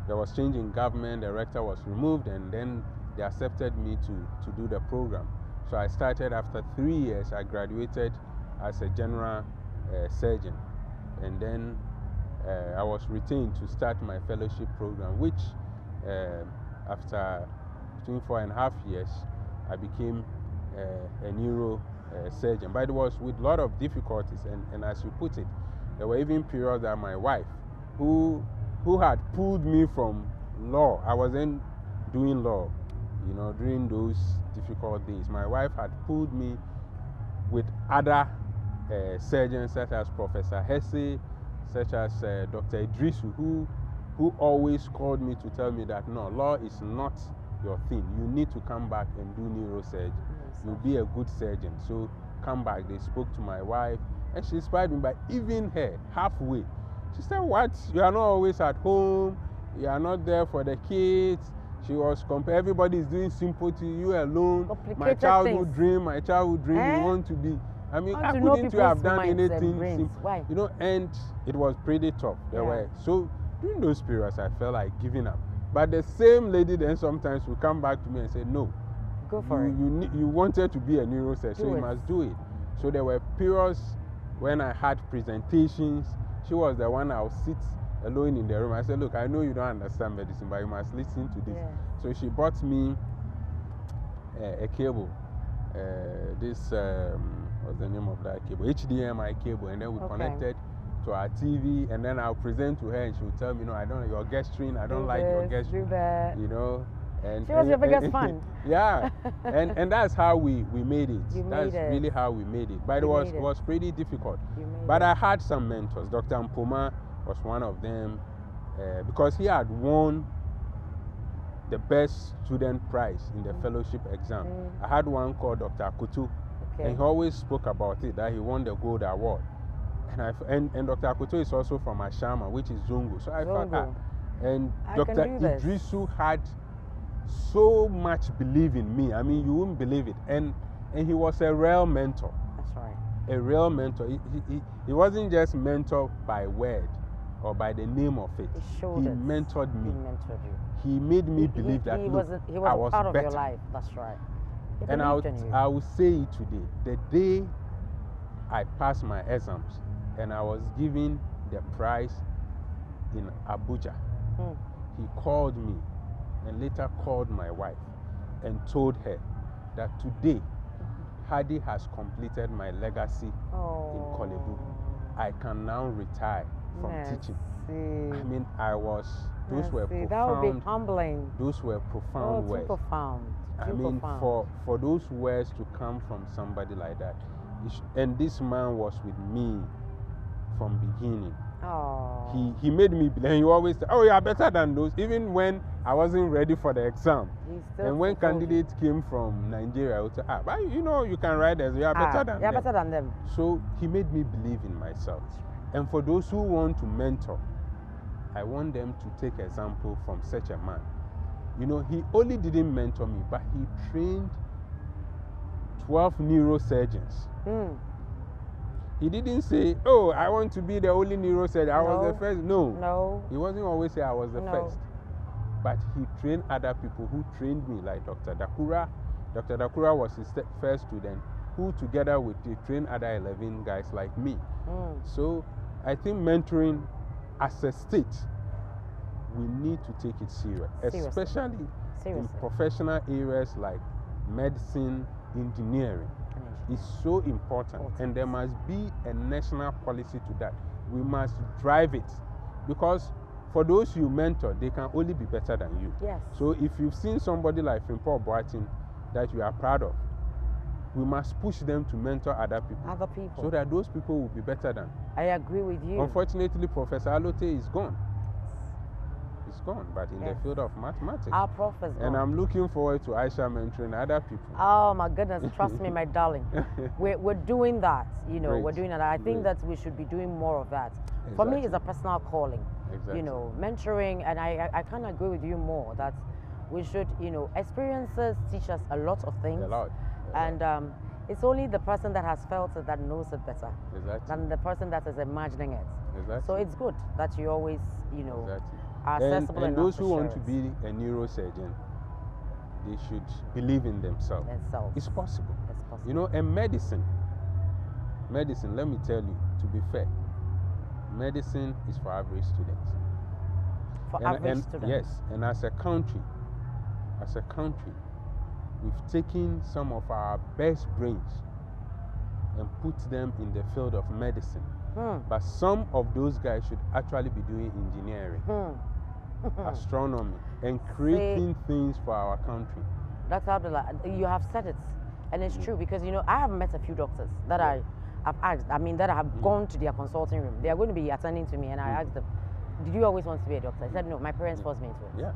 was change in government. The rector was removed, and then they accepted me to do the program. So I started after 3 years. I graduated as a general surgeon. And then I was retained to start my fellowship program, which after between 4.5 years, I became a neurosurgeon. But it was with a lot of difficulties, and as you put it, there were even periods that my wife, who had pulled me from law, I wasn't doing law, you know, during those difficult days. My wife had pulled me with other surgeons such as Professor Hesse, such as Dr. Idrisu, who always called me to tell me that no, law is not your thing. You need to come back and do neurosurgery. You'll be a good surgeon. So come back. They spoke to my wife, and she inspired me. But even her, halfway, she said, "What? You are not always at home. You are not there for the kids." She was everybody is doing sympathy. You alone. My childhood dream. You want to be. I mean, how couldn't you have done anything? Why? You know, and it was pretty tough. So during those periods, I felt like giving up. But the same lady then sometimes would come back to me and say, "No, go for it. You wanted to be a neurosurgeon, so you must do it." So there were periods when I had presentations. She was the one I would sit alone in the room. I said, "Look, I know you don't understand medicine, but you must listen to this." So she bought me a cable. What's the name of that cable? HDMI cable, and then we connected to our TV, and then I'll present to her, and she'll tell me, "No, I don't. You're gesturing. I don't like your gesturing." Do that. You know. And she was your biggest fan. Yeah, and that's how we made it. That's really how we made it. But it was pretty difficult. But I had some mentors. Dr. Mpoma was one of them, because he had won the best student prize in the fellowship exam. I had one called Dr. Akutu, and he always spoke about it, that he won the gold award. And Dr. Akutu is also from Ashama, which is Zongo. So I thought, and Dr. Idrisu had so much belief in me. I mean, you wouldn't believe it. And he was a real mentor. That's right. A real mentor. He wasn't just mentor by word or by the name of it. He mentored me. He mentored you. He made me believe that he was part of your life. That's right. And I will say it today. The day I passed my exams and I was given the prize in Abuja, he called me and later called my wife and told her that today Hadi has completed my legacy in Kolebu. I can now retire from teaching. I mean, those were profound. That would be humbling. Those were profound words. Too profound. I mean, for those words to come from somebody like that, and this man was with me from beginning. Oh. He made me, and he always said, oh, you are better than those, even when I wasn't ready for the exam. And when candidates came from Nigeria, I would say, but you know, you can write as you are better than them. You are better than them. So he made me believe in myself. And for those who want to mentor, I want them to take example from such a man. You know, he only didn't mentor me, but he trained 12 neurosurgeons. He didn't say, oh, I want to be the only neurosurgeon. I was the first. No. He wasn't always say I was the first. But he trained other people who trained me, like Dr. Dakura. Dr. Dakura was his first student, who together with he trained other 11 guys like me. So I think mentoring as a state, we need to take it serious. Especially in professional areas like medicine, engineering. It's so important, and there must be a national policy to that. We must drive it, because for those you mentor, they can only be better than you. Yes. So if you've seen somebody like Frimpong Boateng that you are proud of, we must push them to mentor other people. So that those people will be better than. I agree with you. Unfortunately, Professor Alote is gone. He's gone, but in the field of mathematics. Our prof is gone. And I'm looking forward to Aisha mentoring other people. Oh my goodness, trust me, my darling. We're doing that, you know, Great. we're doing that. I think that we should be doing more of that. For me, it's a personal calling. You know, mentoring, and I kind of agree with you more that we should, you know, experiences teach us a lot of things. A lot. And it's only the person that has felt it that knows it better than the person that is imagining it. So it's good that you always, you know, are accessible and enough those to who share want to be a neurosurgeon, they should believe in themselves. It's possible. It's possible. You know, and medicine, let me tell you, to be fair, medicine is for average students. For average students? Yes, and as a country, we've taken some of our best brains and put them in the field of medicine. But some of those guys should actually be doing engineering, astronomy, and creating things for our country. Dr. Abdallah, you have said it, and it's true, because, you know, I have met a few doctors that I have asked, that I have gone to their consulting room. They are going to be attending to me, and I asked them, did you always want to be a doctor? I said, no, my parents forced me into it. Yeah.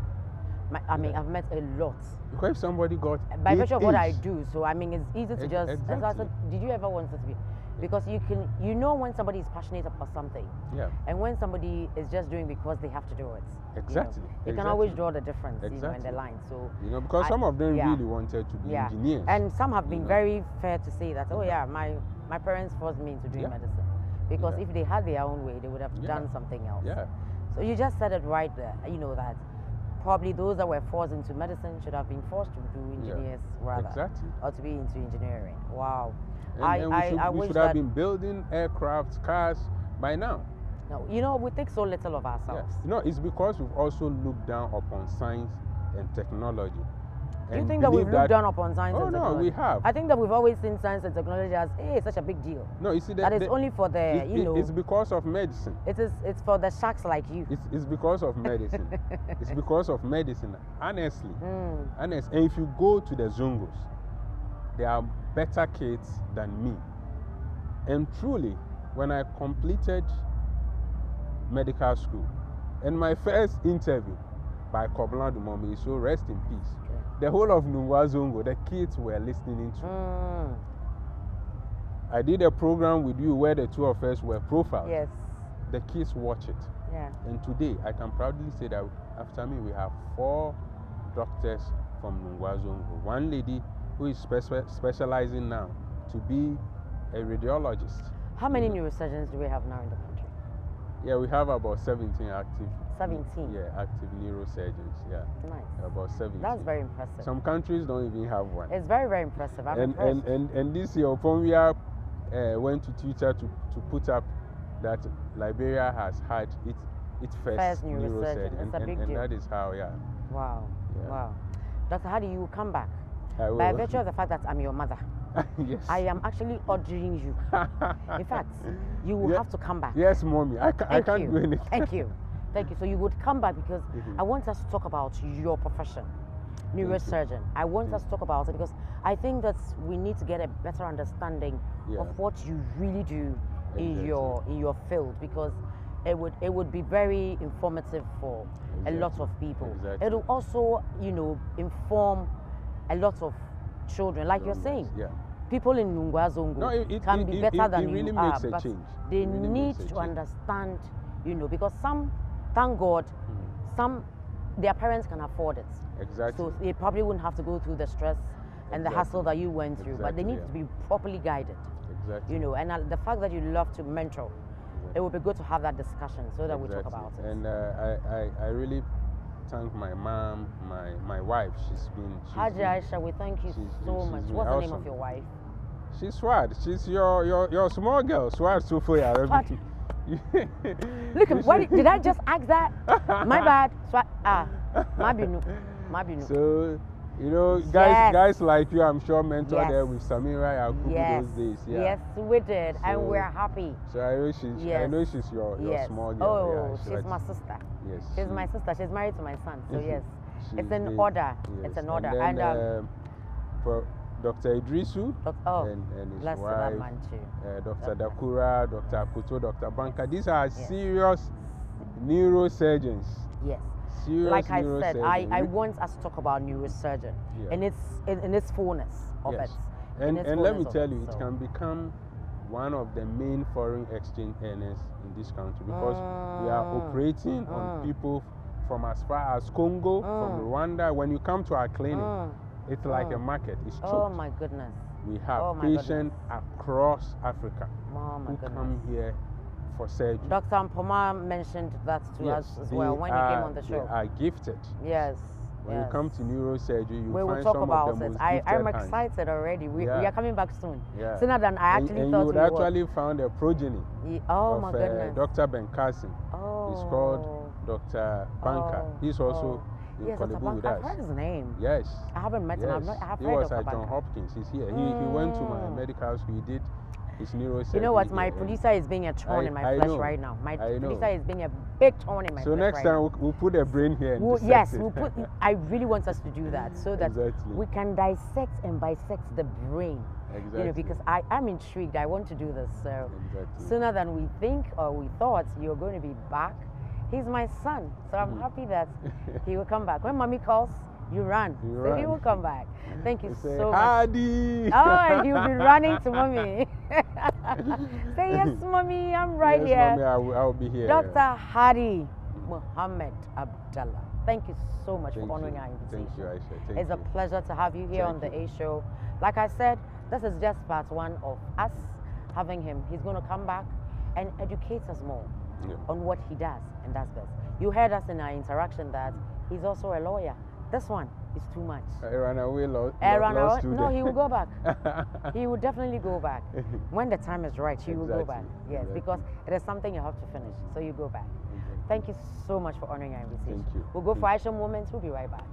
I mean, I've met a lot. Because if somebody got by virtue of what I do, so I mean, it's easy to just. Exactly. So I said, did you ever want to be? Because you know when somebody is passionate about something, and when somebody is just doing because they have to do it. Exactly. You can always draw the difference, you know, in the line. So because some of them really wanted to be engineers, and some have been very fair to say that, oh yeah, my parents forced me into doing medicine, because if they had their own way, they would have done something else. So you just said it right there. You know that probably those that were forced into medicine should have been forced to do engineers rather, or to be into engineering. Wow. And we should have been building aircraft, cars by now. No, you know, we think so little of ourselves. Yes. You know, it's because we've also looked down upon science and technology. Do you think that we've looked down upon science and technology? Oh, no, we have. I think that we've always seen science and technology as, hey, such a big deal. No, you see, that is only for the, you know. It's because of medicine. It's for the sharks like you. It's because of medicine. It's because of medicine, honestly. Honestly. And if you go to the Zongos, there are better kids than me. And truly, when I completed medical school, and my first interview by Koblan Dumomi, so rest in peace, the whole of Neurosurgeon, the kids were listening to. I did a program with you where the two of us were profiled. Yes. The kids watch it. Yeah. And today, I can proudly say that after me, we have 4 doctors from Neurosurgeon. One lady who is specializing now to be a radiologist. How many neurosurgeons do we have now in the country? Yeah, we have about 17 active. 17? Yeah, active neurosurgeons, yeah. Nice. About 17. That's very impressive. Some countries don't even have one. It's very, very impressive. I'm impressed. And this year, Oponwia went to Twitter to put up that Liberia has had its first neurosurgeon. It's a big deal. And that is how, Wow, wow. Doctor, how do you come back? I will. By virtue of the fact that I'm your mother. Yes. I am actually ordering you. In fact, you will have to come back. Yes, mommy. I can't do anything. Thank you. Thank you. So you would come back because I want us to talk about your profession, neurosurgeon. I want us to talk about it because I think that we need to get a better understanding of what you really do in your field, because it would be very informative for a lot of people. Exactly. It'll also, you know, inform a lot of children, like you're saying. Yeah. People in Nungwa Zongo can be better than it really you are, makes a but change. they It really need makes a to change. understand, you know, because some, thank God, some their parents can afford it. Exactly. So they probably wouldn't have to go through the stress and the hassle that you went through, but they need to be properly guided. Exactly. You know, and the fact that you love to mentor, it would be good to have that discussion so that we talk about it. And I really thank my mom, my wife. She's Haji Aisha, we thank you so much. been What's the name awesome. of your wife? She's Swad. She's your small girl. Swad Sufia. Look, what did I just ask that? My bad. Mabinu. So, you know, guys like you, I'm sure mentored her with Samira Yakubu those days. Yeah. Yes, we did, So, and we're happy. So I know she's your small girl. Oh, yeah, she's my sister. Yes. She's my sister. She's married to my son. So yes, it's an the- order. yes. It's an order. And, then, And for Dr. Idrisu and his bless wife, that man too. Dr. Dakura, Dr. Akuto, Dr. Banka. These are serious neurosurgeons. Yes. Serious Like I said, neurosurgeons. I want us to talk about neurosurgeon in its fullness of Yes. it. And let me tell you, it can become one of the main foreign exchange earners in this country because we are operating on people from as far as Congo, from Rwanda. When you come to our clinic, it's like a market. It's choked. Oh my goodness. We have patients across Africa who come here for surgery. Dr. Mpoma mentioned that to us as well when he came on the show. They are gifted. Yes. When you come to neurosurgery, you we will find talk some about of the it. most I'm gifted hands. excited already. We are coming back soon. Yeah. Sooner than I actually and thought you would we actually found a progeny of my goodness. Dr. Ben Carson. Oh. He's called Dr. Banka. He's also in Dr. Kolebu with Banka. us. I've heard his name. Yes. I haven't met him. I have he heard was Dr. at John Banka. Hopkins. He's here. He went to my medical school. He did his neurosurgery. You know what? My there. producer is being a thorn in my flesh know. right now. My I know. producer is being a big thorn in my So flesh next right time now. we'll put a brain here and Yes, dissect it. we'll put. I really want us to do that so that Exactly. we can dissect and bisect the brain. Exactly. You know, because I'm intrigued. I want to do this. So Exactly. sooner than we think or we thought, you're going to be back. He's my son, so I'm happy that he will come back. When mommy calls, you run. So he will come back. Thank you so much. Hadi. Oh, and he'll be running to mommy. Say yes, mommy. I'm right Yes, here. Mommy, I'll be here. Dr. Hadi Mohammed Abdallah. Thank you so much for honoring our invitation. Thank you, Aisha. Thank It's a you. pleasure to have you here on the A Show. Like I said, this is just part one of us having him. He's going to come back and educate us more on what he does and does best. You heard us in our interaction that he's also a lawyer. This one is too much. I ran away law student. No, he will go back. He will definitely go back. When the time is right, he will go back. Yes, because it is something you have to finish. So you go back. Thank you so much for honoring our invitation. Thank you. We'll go for Aisha Moments. We'll be right back.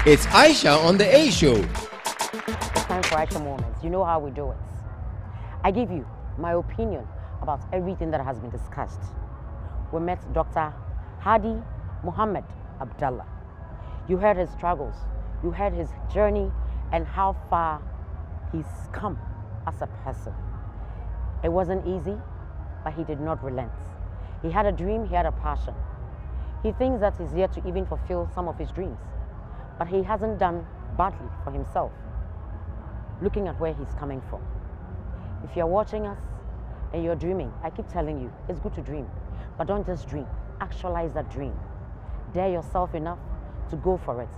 It's Aisha on the A Show. It's time for Aisha Moments. You know how we do it. I give you my opinion about everything that has been discussed. We met Dr. Hadi Mohammed Abdallah. You heard his struggles. You heard his journey and how far he's come as a person. It wasn't easy, but he did not relent. He had a dream, he had a passion. He thinks that he's yet to even fulfill some of his dreams, but he hasn't done badly for himself, looking at where he's coming from. If you're watching us and you're dreaming, I keep telling you, it's good to dream, but don't just dream, actualize that dream. Dare yourself enough to go for it,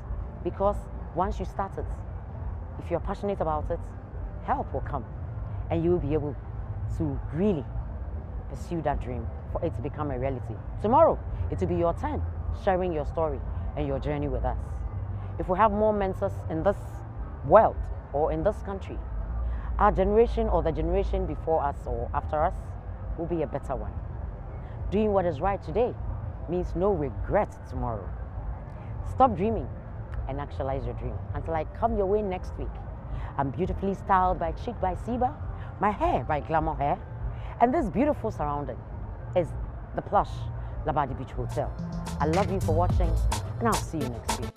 because once you start it, if you're passionate about it, help will come and you will be able to really pursue that dream for it to become a reality. Tomorrow, it will be your turn sharing your story and your journey with us. If we have more mentors in this world or in this country, our generation or the generation before us or after us will be a better one. Doing what is right today means no regret tomorrow. Stop dreaming and actualize your dream. Until I come your way next week, I'm beautifully styled by Chic by Siba, my hair by Glamour Hair, and this beautiful surrounding is the plush Labadi Beach Hotel. I love you for watching, and I'll see you next week.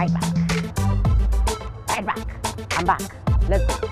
right back. Right back. I'm back. Let's go.